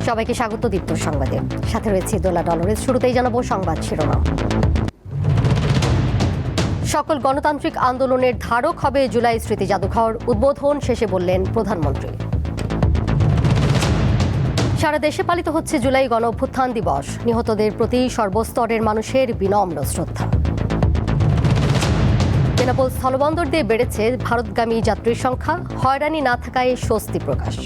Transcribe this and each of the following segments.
সবাইকে স্বাগত দীপ্ত সংবাদে। সাথে রয়েছে দোলা ডলরের। শুরুতেই জানাবো সংবাদ শিরোনাম। সকল গণতান্ত্রিক আন্দোলনের ধারক হবে জুলাই স্মৃতি জাদুঘর, উদ্বোধন শেষে বললেন প্রধানমন্ত্রী। সারা দেশে পালিত হচ্ছে জুলাই গণ অভ্যুত্থান দিবস, নিহতদের প্রতি সর্বস্তরের মানুষের বিনম্র শ্রদ্ধা। বেনাপোল স্থলবন্দর দিয়ে বেড়েছে ভারতগামী যাত্রীর সংখ্যা, হয়রানি না থাকায় স্বস্তি প্রকাশ।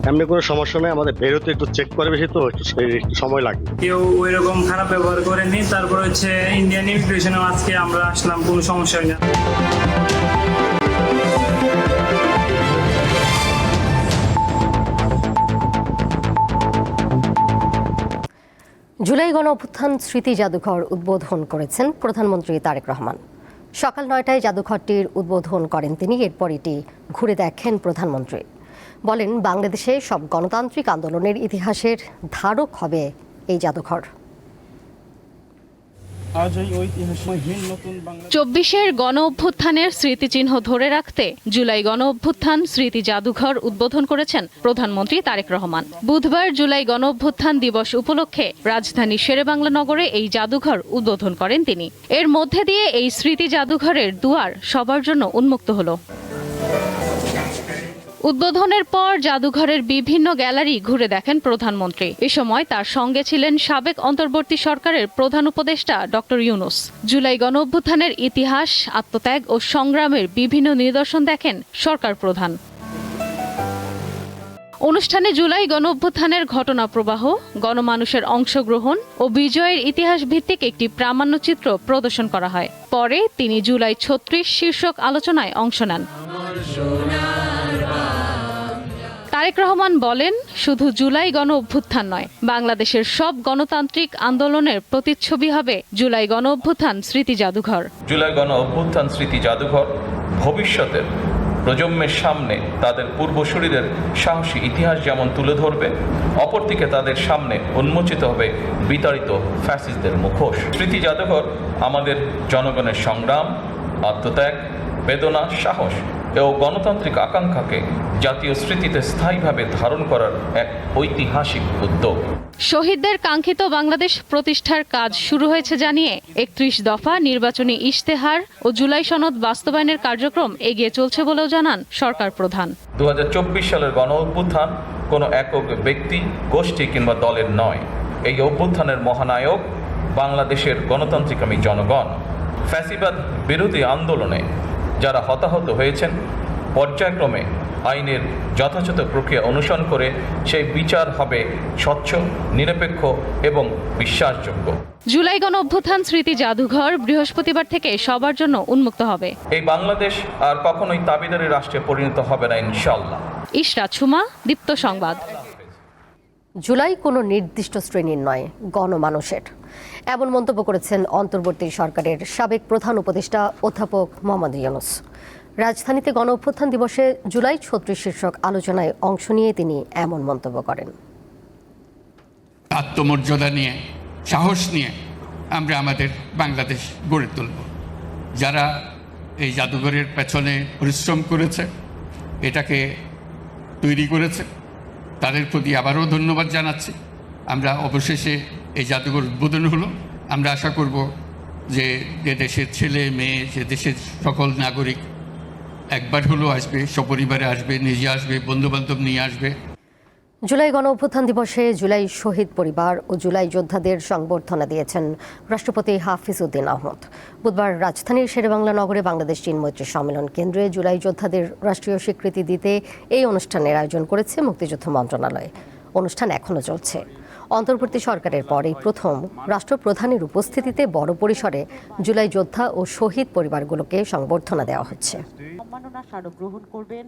এমনি কোনো সমস্যা নেই, আমাদের বেরোতে একটু চেক করে বেশি তো একটু সময় লাগে। কেউ ওই রকম খারাপ ব্যবহার করেনি। তারপর হচ্ছে ইন্ডিয়ান ইমিগ্রেশনে আজকে আমরা আসলাম, কোনো সমস্যা হয় না। জুলাই গণ অভ্যুত্থান স্মৃতি জাদুঘর উদ্বোধন করেছেন প্রধানমন্ত্রী তারেক রহমান। সকাল ৯টায় জাদুঘরটির উদ্বোধন করেন তিনি। এরপর এটি ঘুরে দেখেন প্রধানমন্ত্রী। বলেন, বাংলাদেশে সব গণতান্ত্রিক আন্দোলনের ইতিহাসের ধারক হবে এই জাদুঘর। ২৪-এর গণ অভ্যুত্থানের স্মৃতিচিহ্ন ধরে রাখতে জুলাই গণ অভ্যুত্থান স্মৃতি জাদুঘর উদ্বোধন করেছেন প্রধানমন্ত্রী তারেক রহমান। বুধবার জুলাই গণ অভ্যুত্থান দিবস উপলক্ষে রাজধানী শেরেবাংলা নগরে এই জাদুঘর উদ্বোধন করেন তিনি। এর মধ্যে দিয়ে এই স্মৃতি জাদুঘরের দুয়ার সবার জন্য উন্মুক্ত হলো। উদ্বোধনের পর জাদুঘরের বিভিন্ন গ্যালারি ঘুরে দেখেন প্রধানমন্ত্রী। এ সময় তার সঙ্গে ছিলেন সাবেক অন্তর্বর্তী সরকারের প্রধান উপদেষ্টা ডক্টর ইউনূস। জুলাই গণ অভ্যুত্থানের ইতিহাস, আত্মত্যাগ ও সংগ্রামের বিভিন্ন নিদর্শন দেখেন সরকার প্রধান। অনুষ্ঠানে জুলাই গণ অভ্যুত্থানের ঘটনা প্রবাহ, গণমানুষের অংশগ্রহণ ও বিজয়ের ইতিহাস ভিত্তিক একটি প্রামাণ্যচিত্র প্রদর্শন করা হয়। পরে তিনি জুলাই ৩৬ শীর্ষক আলোচনায় অংশ নেন। তারেক রহমান বলেন, শুধু জুলাই গণ অভ্যুত্থান নয়, বাংলাদেশের সব গণতান্ত্রিক আন্দোলনের প্রতিচ্ছবি হবে জুলাই গণ অভ্যুত্থান স্মৃতি জাদুঘর। জুলাই গণ অভ্যুত্থান স্মৃতি জাদুঘর ভবিষ্যতের প্রজন্মের সামনে তাদের পূর্বসূরিদের সাহসী ইতিহাস যেমন তুলে ধরবে, অপরদিকে তাদের সামনে উন্মোচিত হবে বিতাড়িত ফ্যাসিস্টদের মুখোশ। স্মৃতি জাদুঘর আমাদের জনগণের সংগ্রাম, আত্মত্যাগ, বেদনা, সাহস ও গণতান্ত্রিক আকাঙ্ক্ষাকে জাতীয় স্মৃতিতে স্থায়ীভাবে ধারণ করার এক ঐতিহাসিক উদ্যোগ। শহীদদের কাঙ্ক্ষিত বাংলাদেশ প্রতিষ্ঠার কাজ শুরু হয়েছে জানিয়ে ৩১ দফা নির্বাচনী ইশতেহার ও জুলাই সনদ বাস্তবায়নের কার্যক্রম এগিয়ে চলছে বলেও জানান সরকার প্রধান। ২০২৪ সালের গণ অভ্যুত্থান কোনো একক ব্যক্তি, গোষ্ঠী কিংবা দলের নয়। এই অভ্যুত্থানের মহানায়ক বাংলাদেশের গণতান্ত্রিকামী জনগণ। ফ্যাসিবাদ বিরোধী আন্দোলনে যারা হতাহত হয়েছেন, পর্যায়ক্রমে আইনের যথাযথ প্রক্রিয়া অনুসরণ করে সেই বিচার হবে স্বচ্ছ, নিরপেক্ষ এবং বিশ্বাসযোগ্য। জুলাই গণ অভ্যুত্থান স্মৃতি জাদুঘর বৃহস্পতিবার থেকে সবার জন্য উন্মুক্ত হবে। এই বাংলাদেশ আর কখনোই তাবিদারি রাষ্ট্রে পরিণত হবে না, ইনশাআল্লাহ। ইশরাত সুমা, দীপ্ত সংবাদ। জুলাই কোনো নির্দিষ্ট শ্রেণীর নয়, গণমানুষের। এমন মন্তব্য করেছেন অন্তর্বর্তী সরকারের সাবেক প্রধান উপদেষ্টা অধ্যাপক মোহাম্মদ ইউনূস। রাজধানীতে গণ অভ্যুত্থান দিবসে জুলাই ৩৬ শীর্ষক আলোচনায় অংশ নিয়ে তিনি এমন মন্তব্য করেন। আত্মমর্যাদা নিয়ে, সাহস নিয়ে আমরা আমাদের বাংলাদেশ গড়ে তুলব। যারা এই জাদুঘরের পেছনে পরিশ্রম করেছে, এটাকে তৈরি করেছে, তাদের প্রতি আবারও ধন্যবাদ জানাচ্ছি। আমরা অবশেষে এই জাদুঘর উদ্বোধন হলো। আমরা আশা করব যে দেশের ছেলে মেয়ে, যে দেশের সকল নাগরিক একবার হলেও আসবে, সপরিবারে আসবে, নিজে আসবে, বন্ধুবান্ধব নিয়ে আসবে। জুলাই গণ অভ্যুত্থান দিবসে জুলাই শহীদ পরিবার ও জুলাই যোদ্ধাদের সংবর্ধনা দিয়েছেন রাষ্ট্রপতি হাফিজ উদ্দিন আহমদ। বুধবার রাজধানীর শেরেবাংলা নগরে বাংলাদেশ চীন মৈত্রী সম্মেলন কেন্দ্রে জুলাই যোদ্ধাদের রাষ্ট্রীয় স্বীকৃতি দিতে এই অনুষ্ঠানের আয়োজন করেছে মুক্তিযুদ্ধ মন্ত্রণালয়। অনুষ্ঠান এখনও চলছে। অন্তর্বর্তী সরকারের পর এই প্রথম রাষ্ট্রপ্রধানের উপস্থিতিতে বড় পরিসরে জুলাই যোদ্ধা ও শহীদ পরিবারগুলোকে সংবর্ধনা দেওয়া হচ্ছে। সম্মাননা স্মারক গ্রহণ করবেন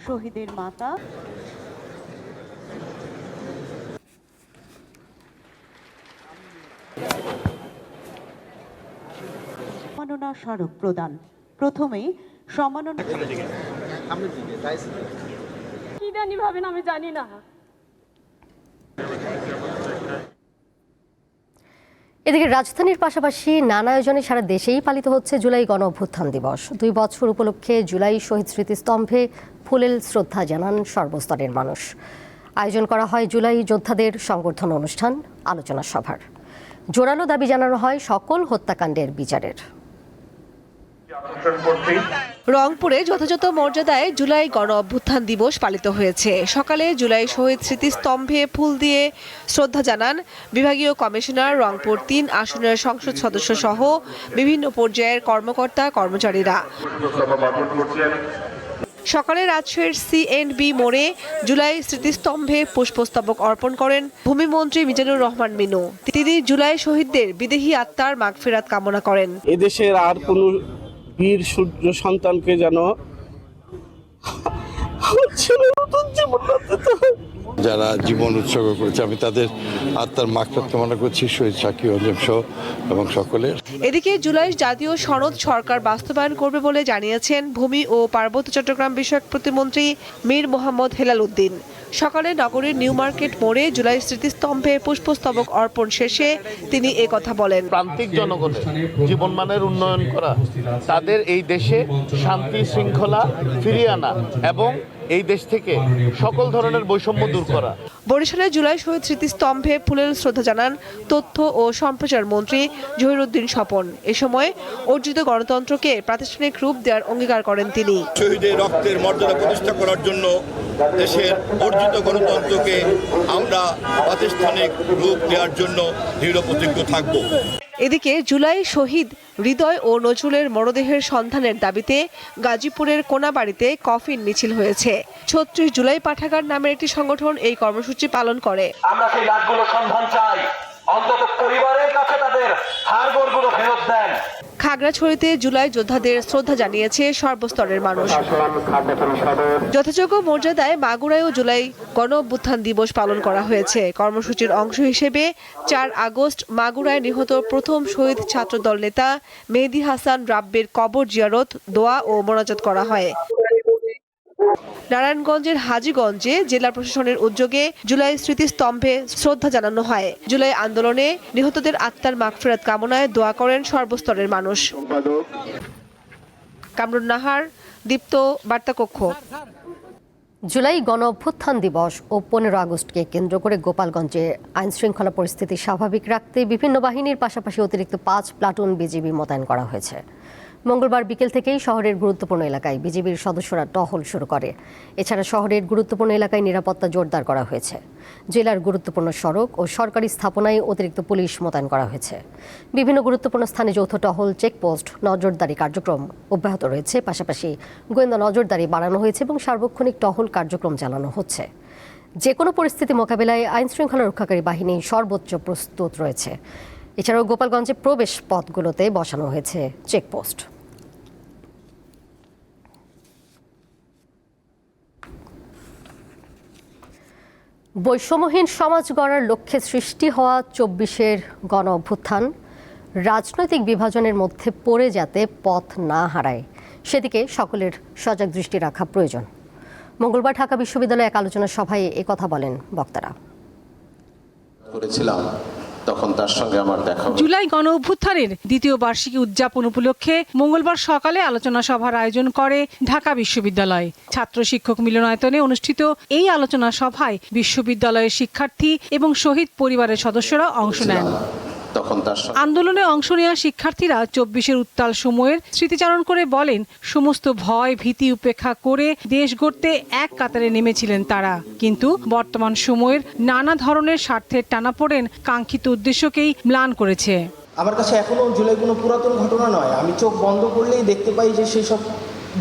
শহীদের মাতা। সম্মাননা স্মারক প্রদান। প্রথমেই সম্মাননা কি জানি ভাবেন, আমি জানি না। এদিকে রাজধানীর পাশাপাশি নানা আয়োজনে সারা দেশেই পালিত হচ্ছে জুলাই গণ অভ্যুত্থান দিবস। ২ বছর উপলক্ষে জুলাই শহীদ স্মৃতিস্তম্ভে ফুলেল শ্রদ্ধা জানান সর্বস্তরের মানুষ। আয়োজন করা হয় জুলাই যোদ্ধাদের সংবর্ধনা অনুষ্ঠান, আলোচনা সভার। জোরালো দাবি জানানো হয় সকল হত্যাকাণ্ডের বিচারের। রংপুরে যথাযথ মর্যাদায় জুলাই গণ অভ্যুত্থান দিবস পালিত হয়েছে। সকালে জুলাই শহীদ স্মৃতিস্তম্ভে ফুল দিয়ে শ্রদ্ধা জানান বিভাগীয় কমিশনার, রংপুর ৩ আসনের সংসদ সদস্য সহ বিভিন্ন পর্যায়ের কর্মকর্তা কর্মচারীরা। সকালে রাজশাহীর CNB মোড়ে জুলাই স্মৃতিস্তম্ভে পুষ্পস্তবক অর্পণ করেন ভূমিমন্ত্রী মিজানুর রহমান মিনু। তিনি জুলাই শহীদদের বিদেহী আত্মার মাগফিরাত কামনা করেন। এদেশের আর কোন বীর সূর্য সন্তানকে যেন যারা জীবন উৎসর্গ করেছে, আমি তাদের আত্মার মাগফিরাত কামনা করছি, শহীদ সাকি অঞ্জম সহ এবং সকলের। এদিকে জুলাই জাতীয় সনদ সরকার বাস্তবায়ন করবে বলে জানিয়েছেন ভূমি ও পার্বত্য চট্টগ্রাম বিষয়ক প্রতিমন্ত্রী মীর মোহাম্মদ হেলাল উদ্দিন। সকালে নগরীর নিউ মার্কেট মোড়ে জুলাই স্মৃতিস্তম্ভে পুষ্পস্তবক অর্পণ শেষে তিনি কথা বলেন। প্রান্তিক জনগণের জীবনমানের উন্নয়ন করা, তাদের এই দেশে শান্তি শৃঙ্খলা ফিরিয়ে আনা এবং এই দেশ থেকে সকল ধরনের বৈষম্য দূর করা। বরিশালে জুলাই শহীদ স্মৃতিস্তম্ভে ফুলের শ্রদ্ধা জানান তথ্য ও সম্প্রচার মন্ত্রী জহিরুদ্দিন স্বপন। এ সময় অর্জিত গণতন্ত্রকে প্রাতিষ্ঠানিক রূপ দেওয়ার অঙ্গীকার করেন তিনি। শহীদের রক্তের মর্যাদা প্রতিষ্ঠা করার জন্য দেশের অর্জিত গণতন্ত্রকে আমরা প্রাতিষ্ঠানিক রূপ দেওয়ার জন্য দৃঢ় প্রতিজ্ঞ থাকব। এদিকে জুলাই শহীদ হৃদয় ও নজরুলের মরদেহের সন্ধানের দাবিতে গাজীপুরের কোনাবাড়িতে কফিন মিছিল হয়েছে। ৩৬ জুলাই পাঠাগার নামের একটি সংগঠন এই কর্মসূচি পালন করে। আমরা সেই লাশগুলোর সন্ধান চাই, অন্তত পরিবারের কাছে তাদের হাড়গোড়গুলো ফেরত দেন। খাগড়াছড়িতে জুলাই যোদ্ধাদের শ্রদ্ধা জানিয়েছে সর্বস্তরের মানুষ। যথাযোগ্য মর্যাদায় মাগুরায়ও জুলাই গণ অভ্যুত্থান দিবস পালন করা হয়েছে। কর্মসূচির অংশ হিসেবে ৪ আগস্ট মাগুরায় নিহত প্রথম শহীদ ছাত্রদল নেতা মেহেদী হাসান রাব্বির কবর জিয়ারত, দোয়া ও মোনাজাত করা হয়। নারায়ণগঞ্জের হাজীগঞ্জে জেলা প্রশাসনের উদ্যোগে জুলাই স্মৃতিস্তম্ভে শ্রদ্ধা জানানো হয়। জুলাই আন্দোলনে নিহতদের আত্মার মাগফিরাত কামনায় দোয়া করেন সর্বস্তরের মানুষ। কামরুন নাহার, দীপ্ত, বার্তা কক্ষ। জুলাই গণ অভ্যুত্থান দিবস ও 15 আগস্টকে কেন্দ্র করে গোপালগঞ্জে আইন শৃঙ্খলা পরিস্থিতি স্বাভাবিক রাখতে বিভিন্ন বাহিনীর পাশাপাশি অতিরিক্ত 5 প্লাটুন বিজিবি মোতায়েন করা হয়েছে। মঙ্গলবার বিকেল থেকেই শহরের গুরুত্বপূর্ণ এলাকায় বিজিবির সদস্যরা টহল শুরু করে। এছাড়া শহরের গুরুত্বপূর্ণ এলাকায় নিরাপত্তা জোরদার করা হয়েছে। জেলার গুরুত্বপূর্ণ সড়ক ও সরকারি স্থাপনায় অতিরিক্ত পুলিশ মোতায়েন করা হয়েছে। বিভিন্ন গুরুত্বপূর্ণ স্থানে যৌথ টহল, চেকপোস্ট, নজরদারি কার্যক্রম অব্যাহত রয়েছে। পাশাপাশি গোয়েন্দা নজরদারি বাড়ানো হয়েছে এবং সার্বক্ষণিক টহল কার্যক্রম চালানো হচ্ছে। যে কোনো পরিস্থিতি মোকাবিলায় আইন শৃঙ্খলা রক্ষাকারী বাহিনী সর্বোচ্চ প্রস্তুত রয়েছে। এছাড়াও গোপালগঞ্জে প্রবেশ পথগুলোতে বসানো হয়েছে চেকপোস্ট। বৈষম্যহীন সমাজ গড়ার লক্ষ্যে সৃষ্টি হওয়া 24-এর গণ অভ্যুত্থান রাজনৈতিক বিভাজনের মধ্যে পড়ে যাতে পথ না হারায়, সেদিকে সকলের সজাগ দৃষ্টি রাখা প্রয়োজন। মঙ্গলবার ঢাকা বিশ্ববিদ্যালয়ে এক আলোচনা সভায় কথা বলেন বক্তারা। তখন তার সঙ্গে আমার দেখা। জুলাই গণ অভ্যুত্থানের দ্বিতীয় বার্ষিকী উদযাপন উপলক্ষে মঙ্গলবার সকালে আলোচনা সভার আয়োজন করে ঢাকা বিশ্ববিদ্যালয়। ছাত্র শিক্ষক মিলনায়তনে অনুষ্ঠিত এই আলোচনা সভায় বিশ্ববিদ্যালয়ের শিক্ষার্থী এবং শহীদ পরিবারের সদস্যরা অংশ নেন। আন্দোলনে অংশ নেওয়া শিক্ষার্থীরা 24-এর উত্তাল সময়ের স্মৃতিচারণ করে বলেন, সমস্ত ভয় ভীতি উপেক্ষা করে দেশ গড়তে এক কাতারে নেমেছিলেন তারা। কিন্তু বর্তমান সময়ের নানা ধরনের স্বার্থের টানাপোড়েন কাঙ্ক্ষিত উদ্দেশ্যকেই ম্লান করেছে। আমার কাছে এখনো জুলাই কোনো পুরাতন ঘটনা নয়, আমি চোখ বন্ধ করলেই দেখতে পাই যে সেই সব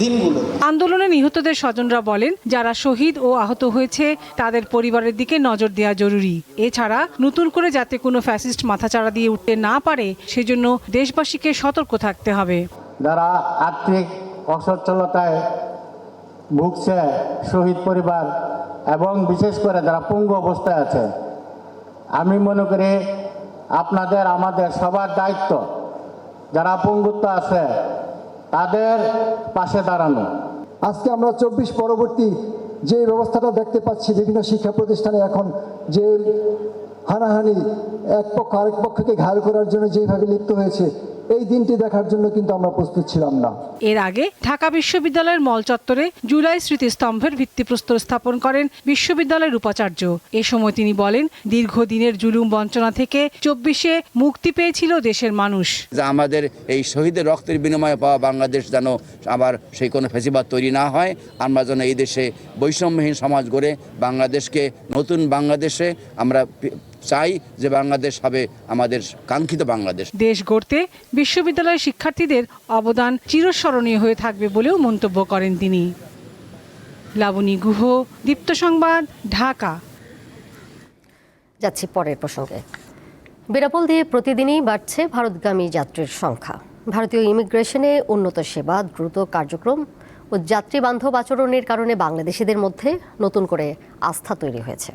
দিনগুলো। আন্দোলনে নিহতদের স্বজনরা বলেন, যারা শহীদ ও আহত হয়েছে তাদের পরিবারের দিকে নজর দেওয়া জরুরি। এছাড়া নতুন করে যাতে কোনো ফ্যাসিস্ট মাথাচাড়া দিয়ে উঠতে না পারে সেজন্য দেশবাসীকে সতর্ক থাকতে হবে। যারা আর্থিক অসচ্ছলতায় ভুগছে, শহীদ পরিবার এবং বিশেষ করে যারা পঙ্গু অবস্থায় আছে, আমি মনে করি আপনাদের আমাদের সবার দায়িত্ব যারা পঙ্গুত্ব আছে তাদের পাশে দাঁড়ানো। আজকে আমরা 24 পরবর্তী যে ব্যবস্থাটা দেখতে পাচ্ছি, বিভিন্ন শিক্ষা প্রতিষ্ঠানে এখন যে হানাহানি, এক পক্ষ আরেক পক্ষকে ঘায়ল করার জন্য যেভাবে লিপ্ত হয়েছে, এই দিনটি দেখার জন্য কিন্তু আমরা প্রস্তুত ছিলাম না। এর আগে ঢাকা বিশ্ববিদ্যালয়ের মল চত্বরে জুলাই স্মৃতিস্তম্ভের ভিত্তিপ্রস্তর স্থাপন করেন বিশ্ববিদ্যালয়ের উপাচার্য। এ সময় তিনি বলেন, দীর্ঘদিনের জুলুম বঞ্চনা থেকে 24-এ মুক্তি পেয়েছিল দেশের মানুষ। আমাদের এই শহীদের রক্তের বিনিময়ে পাওয়া বাংলাদেশ যেন আবার সেই কোনো ফেসিবাদ তৈরি না হয়, আমরা যেন এই দেশে বৈষম্যহীন সমাজ গড়ে বাংলাদেশকে নতুন বাংলাদেশে আমরা চাই যে বাংলাদেশ হবে আমাদের কাঙ্ক্ষিত বাংলাদেশ। দেশ গড়তে বিশ্ববিদ্যালয়ের শিক্ষার্থীদের অবদান চিরস্মরণীয় হয়ে থাকবে বলেও মন্তব্য করেন তিনি। লাবণী গুহ, দীপ্ত সংবাদ, ঢাকা। যাচ্ছি পরের প্রসঙ্গে। বেনাপোল দিয়ে প্রতিদিনই বাড়ছে ভারতগামী যাত্রীর সংখ্যা। ভারতীয় ইমিগ্রেশনে উন্নত সেবা, দ্রুত কার্যক্রম ও যাত্রী বান্ধব আচরণের কারণে বাংলাদেশিদের মধ্যে নতুন করে আস্থা তৈরি হয়েছে।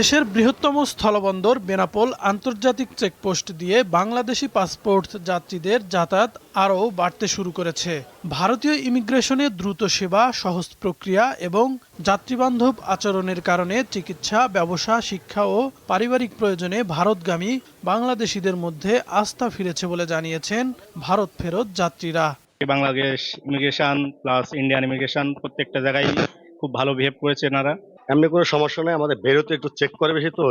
দেশের বৃহত্তম স্থলবন্দর বেনাপোল আন্তর্জাতিক চেকপোস্ট দিয়ে বাংলাদেশি পাসপোর্ট যাত্রীদের যাতায়াত আরও বাড়তে শুরু করেছে। ভারতীয় ইমিগ্রেশনে দ্রুত সেবা, সহজ প্রক্রিয়া এবং যাত্রীবান্ধব আচরণের কারণে চিকিৎসা, ব্যবসা, শিক্ষা ও পারিবারিক প্রয়োজনে ভারতগামী বাংলাদেশিদের মধ্যে আস্থা ফিরেছে বলে জানিয়েছেন ভারত ফেরত যাত্রীরা। Bangladesh immigration plus Indian immigration প্রত্যেকটা জায়গায় খুব ভালো বিহেভ করেছে এনারা। এমনি কোনো সমস্যা নেই, আমাদের বেরোতে একটু চেক করে বেশি তো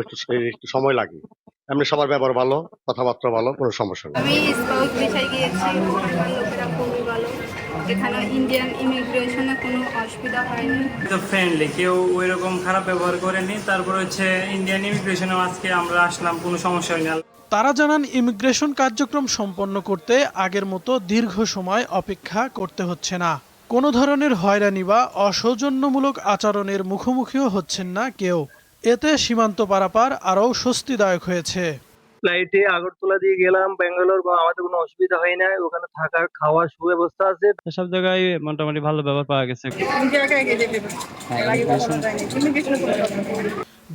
একটু সময় লাগে। এমনি সবার ব্যবহার ভালো, কথাবার্তা ভালো, কোনো সমস্যা নেই। আমি স্কাউট বিষয়ে গিয়েছি, লোকেরা খুবই ভালো। এখানে ইন্ডিয়ান ইমিগ্রেশনে কোনো অসুবিধা হয়নি। তো ফ্রেন্ডলি, কেউ ওই রকম খারাপ ব্যবহার করেনি। তারপর হচ্ছে ইন্ডিয়ান ইমিগ্রেশনেও আজকে আমরা আসলাম, কোনো সমস্যা হয়নি। তারা জানান, ইমিগ্রেশন কার্যক্রম সম্পন্ন করতে আগের মতো দীর্ঘ সময় অপেক্ষা করতে হচ্ছে না। কোনো ধরনের হয়রানি বা অসৌজন্যমূলক আচরণের মুখোমুখিও হচ্ছেন না কেউ। এতে সীমান্ত পারাপার আরও স্বস্তিদায়ক হয়েছে। ফ্লাইটে আগরতলা দিয়ে গেলাম ব্যাঙ্গালোর, আমাদের কোনো অসুবিধা হয় না। ওখানে থাকার, খাওয়ার সুব্যবস্থা আছে। সব জায়গায় মোটামুটি ভালো ব্যবহার পাওয়া গেছে।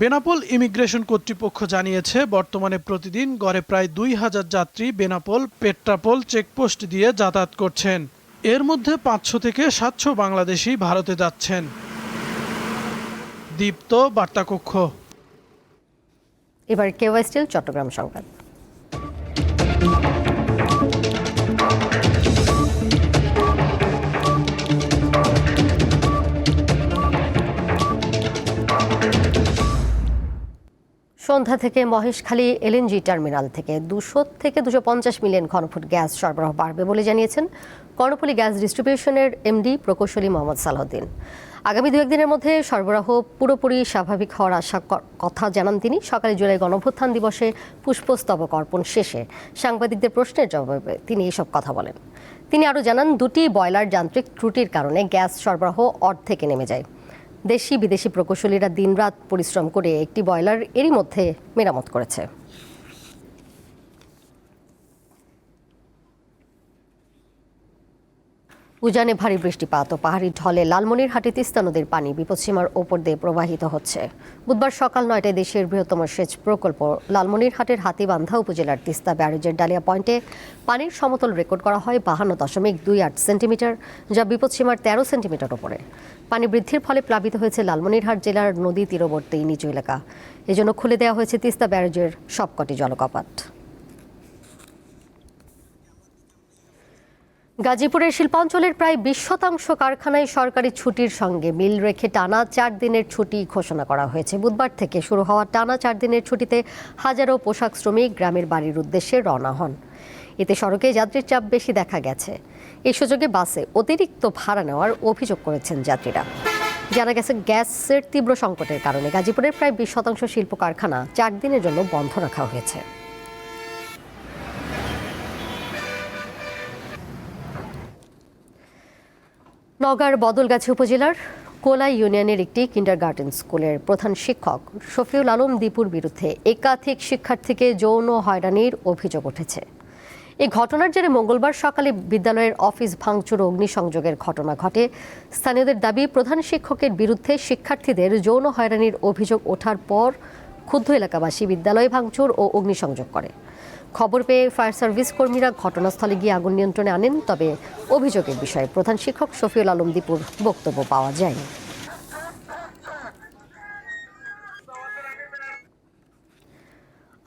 বেনাপোল ইমিগ্রেশন কর্তৃপক্ষ জানিয়েছে, বর্তমানে প্রতিদিন গড়ে প্রায় 2000 যাত্রী বেনাপোল পেট্রাপোল চেকপোস্ট দিয়ে যাতায়াত করছেন। এর মধ্যে 500 থেকে 700 বাংলাদেশি ভারতে যাচ্ছেন। দীপ্ত, বার্তাকক্ষ। এবার কেওয়াই স্টিল চট্টগ্রাম সংবাদ। সন্ধ্যা থেকে মহেশখালী এলএনজি টার্মিনাল থেকে 200 থেকে 250 মিলিয়ন ঘনফুট গ্যাস সরবরাহ বাড়বে বলে জানিয়েছেন কর্ণফুলী গ্যাস ডিস্ট্রিবিউশনের এমডি প্রকৌশলী মোহাম্মদ সালাউদ্দিন। আগামী 2-1 দিনের মধ্যে সরবরাহ পুরোপুরি স্বাভাবিক হওয়ার আশা কথা জানান তিনি। সকালে জুলাই গণঅভ্যুত্থান দিবসে পুষ্পস্তবক অর্পণ শেষে সাংবাদিকদের প্রশ্নের জবাবে তিনি এসব কথা বলেন। তিনি আরও জানান, 2টি বয়লার যান্ত্রিক ত্রুটির কারণে গ্যাস সরবরাহ অর্ধেকে নেমে যায়। দেশি বিদেশি প্রকৌশলীরা দিনরাত পরিশ্রম করে একটি বয়লার এরই মধ্যে মেরামত করেছে। উজানে ভারী বৃষ্টিপাত ও পাহাড়ি ঢলে লালমনিরহাটে তিস্তা নদীর পানি বিপদসীমার ওপর দিয়ে প্রবাহিত হচ্ছে। বুধবার সকাল 9টায় দেশের বৃহত্তম সেচ প্রকল্প লালমনিরহাটের হাতীবান্ধা উপজেলার তিস্তা ব্যারেজের ডালিয়া পয়েন্টে পানির সমতল রেকর্ড করা হয় 52.28 সেন্টিমিটার, যা বিপদসীমার 13 সেন্টিমিটার ওপরে। পানি বৃদ্ধির ফলে প্লাবিত হয়েছে লালমনিরহাট জেলার নদী তীরবর্তী নিচু এলাকা। এজন্য খুলে দেওয়া হয়েছে তিস্তা ব্যারেজের সবকটি জলকপাট। গাজীপুরের শিল্পাঞ্চলের প্রায় 20% কারখানায় সরকারি ছুটির সঙ্গে মিল রেখে টানা 4 দিনের ছুটি ঘোষণা করা হয়েছে। বুধবার থেকে শুরু হওয়া টানা 4 দিনের ছুটিতে হাজারো পোশাক শ্রমিক গ্রামের বাড়ির উদ্দেশ্যে রওনা হন। এতে সড়কে যাত্রীর চাপ বেশি দেখা গেছে। এই সুযোগে বাসে অতিরিক্ত ভাড়া নেওয়ার অভিযোগ করেছেন যাত্রীরা। জানা গেছে, গ্যাসের তীব্র সংকটের কারণে গাজীপুরের প্রায় 20% শিল্প কারখানা 4 দিনের জন্য বন্ধ রাখা হয়েছে। নওগাঁর বদলগাছি উপজেলার কোলাই ইউনিয়নের একটি কিন্ডারগার্টেন স্কুলের প্রধান শিক্ষক শফিউল আলম দীপুর বিরুদ্ধে একাধিক শিক্ষার্থীকে যৌন হয়রানির অভিযোগ উঠেছে। এই ঘটনার জেরে মঙ্গলবার সকালে বিদ্যালয়ের অফিস ভাঙচুর ও অগ্নিসংযোগের ঘটনা ঘটে। স্থানীয়দের দাবি, প্রধান শিক্ষকের বিরুদ্ধে শিক্ষার্থীদের যৌন হয়রানির অভিযোগ ওঠার পর ক্ষুব্ধ এলাকাবাসী বিদ্যালয়ে ভাঙচুর ও অগ্নিসংযোগ করে। খবর পেয়ে ফায়ার সার্ভিস কর্মীরা ঘটনাস্থলে গিয়ে আগুন নিয়ন্ত্রণে আনেন। তবে অভিযোগের বিষয়ে প্রধান শিক্ষক শফিউল আলম দীপুর বক্তব্য পাওয়া যায়নি।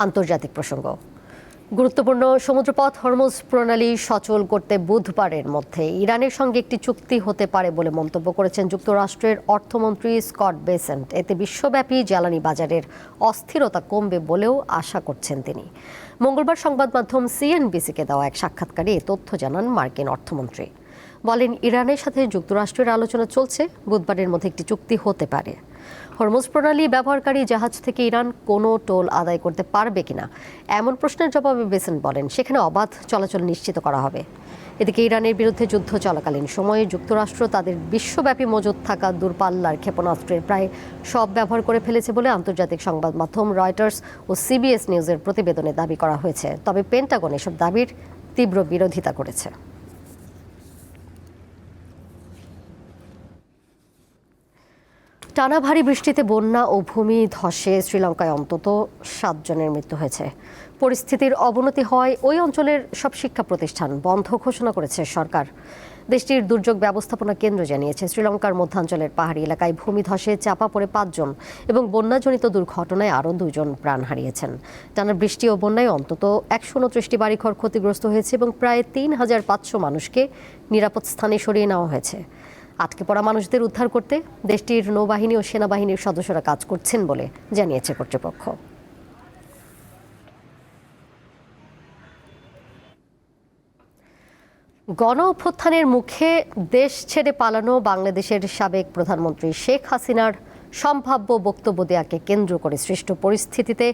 আন্তর্জাতিক প্রসঙ্গ। গুরুত্বপূর্ণ সমুদ্রপথ হরমুজ প্রণালী সচল করতে বুধবারের মধ্যে ইরানের সঙ্গে একটি চুক্তি হতে পারে বলে মন্তব্য করেছেন যুক্তরাষ্ট্রের অর্থমন্ত্রী স্কট বেসেন্ট। এতে বিশ্বব্যাপী জ্বালানি বাজারের অস্থিরতা কমবে বলেও আশা করছেন তিনি। মঙ্গলবার সংবাদ মাধ্যম সিএনবিসিকে দেওয়া এক সাক্ষাৎকারে এ তথ্য জানান মার্কিন অর্থমন্ত্রী। বলেন, ইরানের সাথে যুক্তরাষ্ট্রের আলোচনা চলছে, বুধবারের মধ্যে একটি চুক্তি হতে পারে। হরমুজ প্রণালী ব্যবহারকারী জাহাজ থেকে ইরান কোনো টোল আদায় করতে পারবে কিনা এমন প্রশ্নের জবাবে বেসেন্ট বলেন, সেখানে অবাধ চলাচল নিশ্চিত করা হবে। এদিকে ইরানের বিরুদ্ধে যুদ্ধ চলাকালীন সময়ে যুক্তরাষ্ট্র তাদের বিশ্বব্যাপী মজুদ থাকা দূরপাল্লার ক্ষেপণাস্ত্রের প্রায় সব ব্যবহার করে ফেলেছে বলে আন্তর্জাতিক সংবাদ মাধ্যম রয়টার্স ও সিবিএস নিউজের প্রতিবেদনে দাবি করা হয়েছে। তবে পেন্টাগন এসব দাবির তীব্র বিরোধিতা করেছে। টানা ভারী বৃষ্টিতে বন্যা ও ভূমি ধসে শ্রীলঙ্কায় অন্তত 7 জনের মৃত্যু হয়েছে। পরিস্থিতির অবনতি হওয়ায় ওই অঞ্চলের সব শিক্ষা প্রতিষ্ঠান বন্ধ ঘোষণা করেছে সরকার। দেশটির দুর্যোগ ব্যবস্থাপনা কেন্দ্র জানিয়েছে, শ্রীলঙ্কার মধ্যাঞ্চলের পাহাড়ি এলাকায় ভূমি ধসে চাপা পড়ে 5 জন এবং বন্যাজনিত দুর্ঘটনায় আরও 2 জন প্রাণ হারিয়েছেন। টানা বৃষ্টি ও বন্যায় অন্তত 129টি বাড়িঘর ক্ষতিগ্রস্ত হয়েছে এবং প্রায় 3500 মানুষকে নিরাপদ স্থানে সরিয়ে নেওয়া হয়েছে। আটকে পড়া মানুষদের উদ্ধার করতে দেশটির নৌবাহিনী ও সেনাবাহিনীর সদস্যরা কাজ করছেন বলে জানিয়েছে কর্তৃপক্ষ। গণ অভ্যুত্থানের মুখে দেশ ছেড়ে পালানো বাংলাদেশের সাবেক প্রধানমন্ত্রী শেখ হাসিনার সম্ভাব্য বক্তব্য দেওয়াকে কেন্দ্র করে সৃষ্ট পরিস্থিতিতে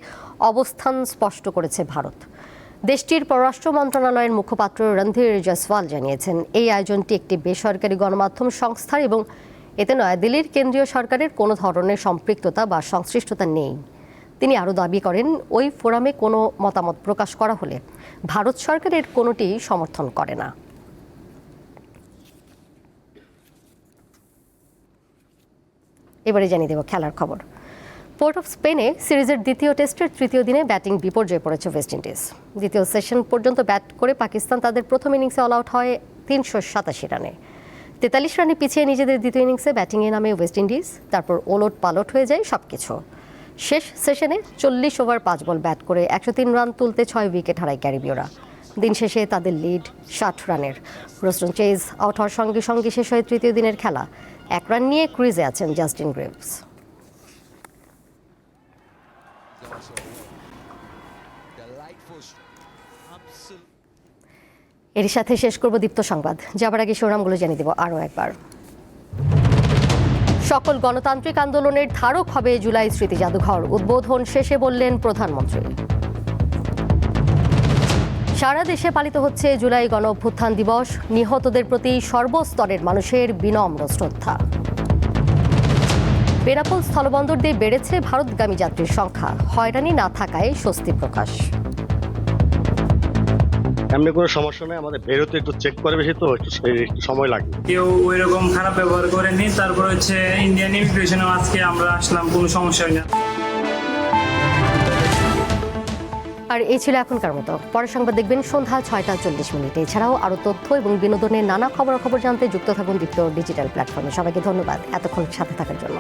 অবস্থান স্পষ্ট করেছে ভারত। দেশটির পররাষ্ট্র মন্ত্রণালয়ের মুখপাত্র রণধীর জয়সওয়াল জানিয়েছেন, এই আয়োজনটি একটি বেসরকারি গণমাধ্যম সংস্থার এবং এতে নয়াদিল্লির কেন্দ্রীয় সরকারের কোনো ধরনের সম্পৃক্ততা বা সংশ্লিষ্টতা নেই। তিনি আরও দাবি করেন, ওই ফোরামে কোনো মতামত প্রকাশ করা হলে ভারত সরকারের কোনোটি সমর্থন করে না। এবারে জানিয়ে দেব খেলার খবর। পোর্ট অফ স্পেনে সিরিজের দ্বিতীয় টেস্টের তৃতীয় দিনে ব্যাটিং বিপর্যয়ে পড়েছে ওয়েস্ট ইন্ডিজ। দ্বিতীয় সেশন পর্যন্ত ব্যাট করে পাকিস্তান তাদের প্রথম ইনিংসে অল আউট হয় 387 রানে। 43 রানে পিছিয়ে নিজেদের দ্বিতীয় ইনিংসে ব্যাটিংয়ে নামে ওয়েস্ট ইন্ডিজ। তারপর ওলট পালট হয়ে যায় সবকিছু। শেষ সেশনে 40 ওভার 5 বল ব্যাট করে 103 রান তুলতে 6 উইকেট হারায় ক্যারিবীয়রা। দিন শেষে তাদের লিড 60 রানের। রোস্টন চেজ আউট হওয়ার সঙ্গে সঙ্গে শেষ হয় তৃতীয় দিনের খেলা। 1 রান নিয়ে ক্রিজে আছেন জাস্টিন গ্রেভস। এর সাথে শেষ করব দীপ্ত সংবাদ। যাবার আগে শিরোনামগুলো জানিয়ে দেব আরও একবার। সকল গণতান্ত্রিক আন্দোলনের ধারক হবে জুলাই স্মৃতি জাদুঘর, উদ্বোধন শেষে বললেন প্রধানমন্ত্রী। সারা দেশে পালিত হচ্ছে জুলাই গণ অভ্যুত্থান দিবস, নিহতদের প্রতি সর্বস্তরের মানুষের বিনম্র শ্রদ্ধা। বেনাপোল স্থলবন্দর দিয়ে বেড়েছে ভারতগামী যাত্রীর সংখ্যা, হয়রানি না থাকায় স্বস্তি প্রকাশ। এমনি কোনো সমস্যা নেই, আমাদের বেরোতে একটু চেক করে বেশি তো একটু সময় লাগে। কেউ ওই রকম খারাপ ব্যবহার করেনি। তারপর হচ্ছে ইন্ডিয়ান ইমিগ্রেশনে আজকে আমরা আসলাম, কোনো সমস্যা হয় না। আর এই ছিল এখনকার মতো। পরের সংবাদ দেখবেন সন্ধ্যা 6টা 40 এছাড়াও আরও তথ্য এবং বিনোদনের নানা খবরাখবর জানতে যুক্ত থাকুন দীপ্ত ডিজিটাল প্ল্যাটফর্মে। সবাইকে ধন্যবাদ এতক্ষণ সাথে থাকার জন্য।